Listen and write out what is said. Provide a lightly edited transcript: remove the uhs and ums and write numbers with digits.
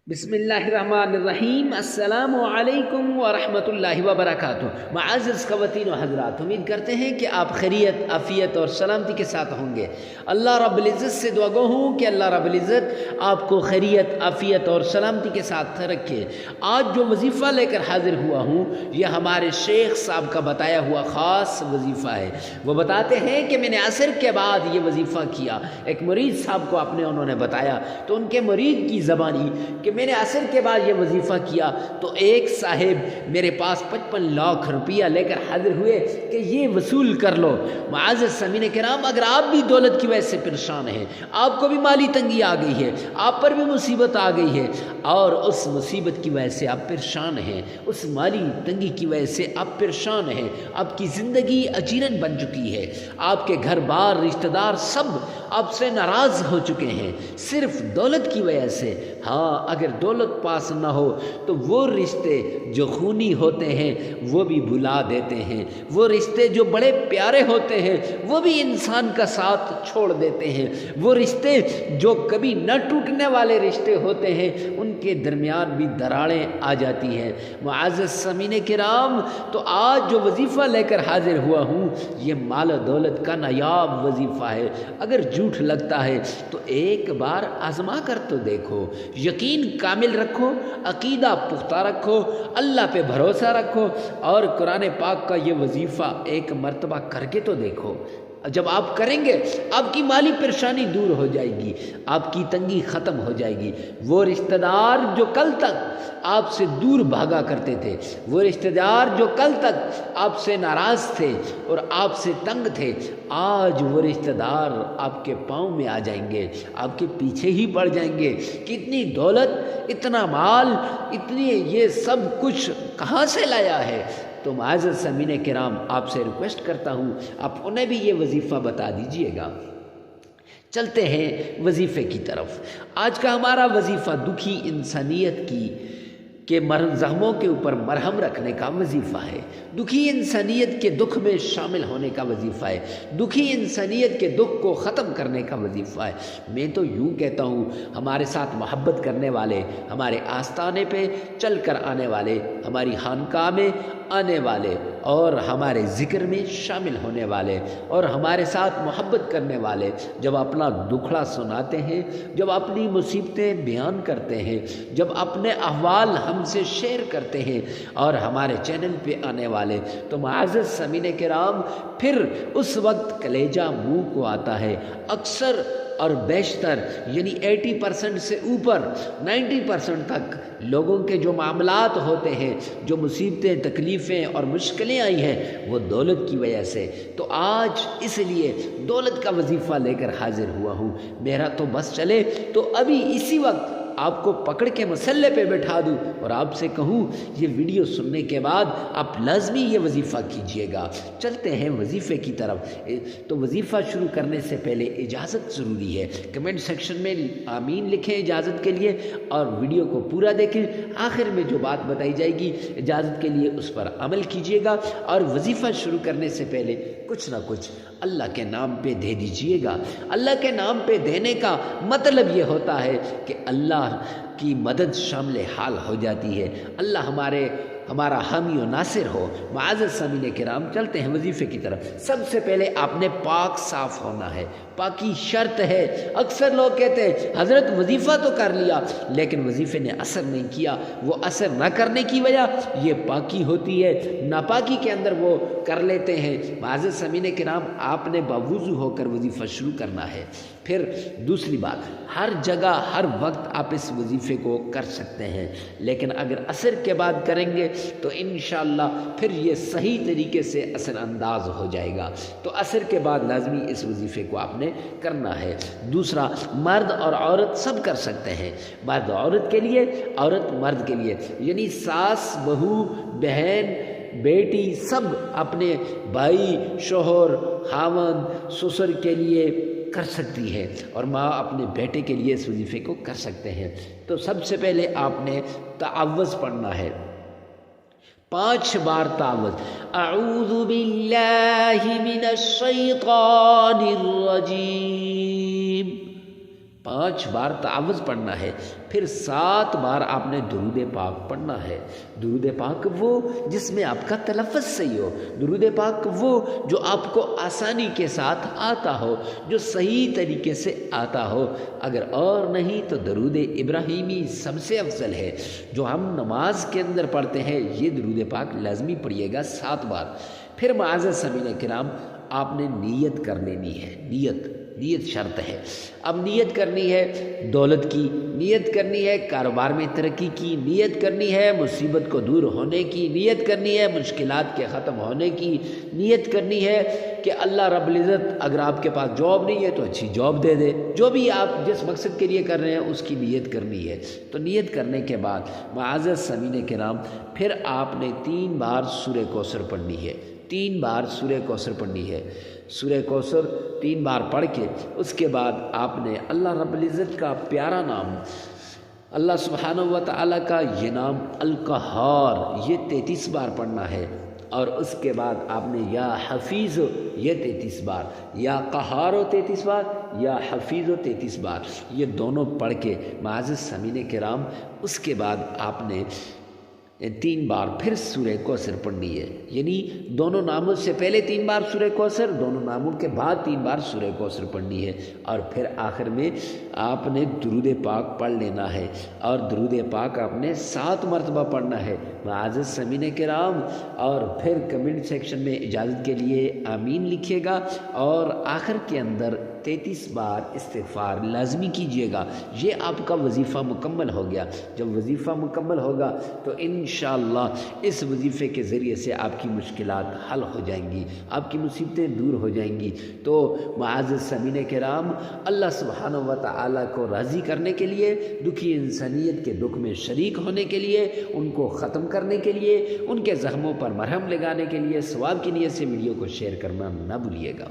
بسم اللہ الرحمن الرحیم۔ السلام علیکم ورحمۃ اللہ وبرکاتہ۔ معزز خواتین و حضرات، امید کرتے ہیں کہ آپ خیریت، عافیت اور سلامتی کے ساتھ ہوں گے۔ اللہ رب العزت سے دعا گو ہوں کہ اللہ رب العزت آپ کو خیریت، عافیت اور سلامتی کے ساتھ رکھے۔ آج جو وظیفہ لے کر حاضر ہوا ہوں یہ ہمارے شیخ صاحب کا بتایا ہوا خاص وظیفہ ہے۔ وہ بتاتے ہیں کہ میں نے عصر کے بعد یہ وظیفہ کیا۔ ایک مرید صاحب کو انہوں نے بتایا تو ان کے مرید کی زبانی کہ میں نے عصر کے بعد یہ وظیفہ کیا تو ایک صاحب میرے پاس 55 لاکھ روپیہ لے کر حاضر ہوئے کہ یہ وصول کر لو۔ معزز سامعین کرام، اگر آپ بھی دولت کی وجہ سے پریشان ہیں، آپ کو بھی مالی تنگی آ گئی ہے، آپ پر بھی مصیبت آ گئی ہے اور اس مصیبت کی وجہ سے آپ پریشان ہیں، اس مالی تنگی کی وجہ سے آپ پریشان ہیں، آپ کی زندگی اجیرن بن چکی ہے، آپ کے گھر بار، رشتہ دار سب آپ سے ناراض ہو چکے ہیں صرف دولت کی وجہ سے۔ ہاں، اگر دولت پاس نہ ہو تو وہ رشتے جو خونی ہوتے ہیں وہ بھی بھلا دیتے ہیں، وہ رشتے جو بڑے پیارے ہوتے ہیں وہ بھی انسان کا ساتھ چھوڑ دیتے ہیں، وہ رشتے جو کبھی نہ ٹوٹنے والے رشتے ہوتے ہیں ان کے درمیان بھی دراڑیں آ جاتی ہیں۔ معزز سامعین کرام، تو آج جو وظیفہ لے کر حاضر ہوا ہوں یہ مال و دولت کا نایاب وظیفہ ہے۔ اگر جھوٹ لگتا ہے تو ایک بار آزما کر تو دیکھو، یقین کامل رکھو، عقیدہ پختہ رکھو، اللہ پہ بھروسہ رکھو اور قرآن پاک کا یہ وظیفہ ایک مرتبہ کر کے تو دیکھو۔ جب آپ کریں گے آپ کی مالی پریشانی دور ہو جائے گی، آپ کی تنگی ختم ہو جائے گی۔ وہ رشتہ دار جو کل تک آپ سے دور بھاگا کرتے تھے، وہ رشتہ دار جو کل تک آپ سے ناراض تھے اور آپ سے تنگ تھے، آج وہ رشتہ دار آپ کے پاؤں میں آ جائیں گے، آپ کے پیچھے ہی پڑ جائیں گے۔ کتنی دولت، اتنا مال، اتنی یہ سب کچھ کہاں سے لایا ہے؟ تو معزز سامعین کرام، آپ سے ریکویسٹ کرتا ہوں آپ انہیں بھی یہ وظیفہ بتا دیجئے گا۔ چلتے ہیں وظیفے کی طرف۔ آج کا ہمارا وظیفہ دکھی انسانیت کے زخموں کے اوپر مرہم رکھنے کا وظیفہ ہے، دکھی انسانیت کے دکھ میں شامل ہونے کا وظیفہ ہے، دکھی انسانیت کے دکھ کو ختم کرنے کا وظیفہ ہے۔ میں تو یوں کہتا ہوں، ہمارے ساتھ محبت کرنے والے، ہمارے آستانے پہ چل کر آنے والے، ہماری خانقاہ میں آنے والے اور ہمارے ذکر میں شامل ہونے والے اور ہمارے ساتھ محبت کرنے والے جب اپنا دکھڑا سناتے ہیں، جب اپنی مصیبتیں بیان کرتے ہیں، جب اپنے احوال ہم سے شیئر کرتے ہیں اور ہمارے چینل پہ آنے والے، تو معزز سامعین کرام پھر اس وقت کلیجہ منہ کو آتا ہے۔ اکثر اور بیشتر یعنی 80% سے اوپر 90% تک لوگوں کے جو معاملات ہوتے ہیں، جو مصیبتیں، تکلیفیں اور مشکلیں آئی ہیں وہ دولت کی وجہ سے۔ تو آج اس لیے دولت کا وظیفہ لے کر حاضر ہوا ہوں۔ میرا تو بس چلے تو ابھی اسی وقت آپ کو پکڑ کے مسلح پہ بٹھا دوں اور آپ سے کہوں یہ ویڈیو سننے کے بعد آپ لازمی یہ وظیفہ کیجئے گا۔ چلتے ہیں وظیفے کی طرف۔ تو وظیفہ شروع کرنے سے پہلے اجازت ضروری ہے۔ کمنٹ سیکشن میں آمین لکھیں اجازت کے لیے اور ویڈیو کو پورا دیکھیں۔ آخر میں جو بات بتائی جائے گی اجازت کے لیے اس پر عمل کیجئے گا اور وظیفہ شروع کرنے سے پہلے کچھ نہ کچھ اللہ کے نام پہ دے دیجئے گا۔ اللہ کے نام پہ دینے کا مطلب یہ ہوتا ہے کہ اللہ کی مدد شامل حال ہو جاتی ہے، اللہ ہمارا حامی و ناصر ہو۔ معزز سامعین کرام، چلتے ہیں وظیفے کی طرف۔ سب سے پہلے آپ نے پاک صاف ہونا ہے، پاکی شرط ہے۔ اکثر لوگ کہتے ہیں حضرت وظیفہ تو کر لیا لیکن وظیفے نے اثر نہیں کیا۔ وہ اثر نہ کرنے کی وجہ یہ پاکی ہوتی ہے، ناپاکی کے اندر وہ کر لیتے ہیں۔ معزز سامعین کرام، آپ نے باوضو ہو کر وظیفہ شروع کرنا ہے۔ پھر دوسری بات، ہر جگہ ہر وقت آپ اس وظیفے کو کر سکتے ہیں، لیکن اگر عصر کے بعد کریں گے تو انشاءاللہ پھر یہ صحیح طریقے سے اثر انداز ہو جائے گا۔ تو عصر کے بعد لازمی اس وظیفے کو آپ نے کرنا ہے۔ دوسرا، مرد اور عورت سب کر سکتے ہیں، مرد عورت کے لیے، عورت مرد کے لیے، یعنی ساس، بہو، بہن، بیٹی سب اپنے بھائی، شوہر، خاوند، سسر کے لیے کر سکتی ہے اور ماں اپنے بیٹے کے لیے اس وظیفے کو کر سکتے ہیں۔ تو سب سے پہلے آپ نے تعوذ پڑھنا ہے، 5 بار تعوذ۔ اعوذ باللہ من الشیطان الرجیم، 5 بار تعوذ پڑھنا ہے، پھر 7 بار آپ نے درود پاک پڑھنا ہے۔ درود پاک وہ جس میں آپ کا تلفظ صحیح ہو، درود پاک وہ جو آپ کو آسانی کے ساتھ آتا ہو، جو صحیح طریقے سے آتا ہو۔ اگر اور نہیں تو درود ابراہیمی سب سے افضل ہے، جو ہم نماز کے اندر پڑھتے ہیں۔ یہ درود پاک لازمی پڑھیے گا 7 بار۔ پھر معزز سامعین کرام، آپ نے نیت کر لینی ہے۔ نیت شرط ہے۔ اب نیت کرنی ہے دولت کی، نیت کرنی ہے کاروبار میں ترقی کی، نیت کرنی ہے مصیبت کو دور ہونے کی، نیت کرنی ہے مشکلات کے ختم ہونے کی، نیت کرنی ہے کہ اللہ رب العزت اگر آپ کے پاس جاب نہیں ہے تو اچھی جاب دے دے۔ جو بھی آپ جس مقصد کے لیے کر رہے ہیں اس کی نیت کرنی ہے۔ تو نیت کرنے کے بعد معزز سامعین کرام، پھر آپ نے 3 بار سورہ کوثر پڑھنی ہے۔ 3 بار سورہ کوثر پڑھنی ہے۔ سورہ کوثر 3 بار پڑھ کے اس کے بعد آپ نے اللہ رب العزت کا پیارا نام، اللہ سبحانہ و تعالیٰ کا یہ نام القہار، یہ 33 بار پڑھنا ہے۔ اور اس کے بعد آپ نے یا حفیظ یہ 33 بار، یا قہار 33 بار، یا حفیظ 33 بار، یہ دونوں پڑھ کے معزز سامعین کرام، اس کے بعد آپ نے 3 بار پھر سورہ کوثر پڑھنی ہے۔ یعنی دونوں ناموں سے پہلے 3 بار سورہ کوثر، دونوں ناموں کے بعد 3 بار سورہ کوثر پڑھنی ہے۔ اور پھر آخر میں آپ نے درود پاک پڑھ لینا ہے، اور درود پاک آپ نے 7 مرتبہ پڑھنا ہے معزز سامعین کرام۔ اور پھر کمنٹ سیکشن میں اجازت کے لیے آمین لکھیے گا، اور آخر کے اندر 33 بار استغفار لازمی کیجیے گا۔ یہ آپ کا وظیفہ مکمل ہو گیا۔ جب وظیفہ مکمل ہوگا تو انشاءاللہ اس وظیفے کے ذریعے سے آپ کی مشکلات حل ہو جائیں گی، آپ کی مصیبتیں دور ہو جائیں گی۔ تو معزز سامعین کرام، اللہ سبحانہ و تعالیٰ کو راضی کرنے کے لیے، دکھی انسانیت کے دکھ میں شریک ہونے کے لیے، ان کو ختم کرنے کے لیے، ان کے زخموں پر مرہم لگانے کے لیے ثواب کی نیت سے ویڈیو کو شیئر کرنا نہ بھولیے گا۔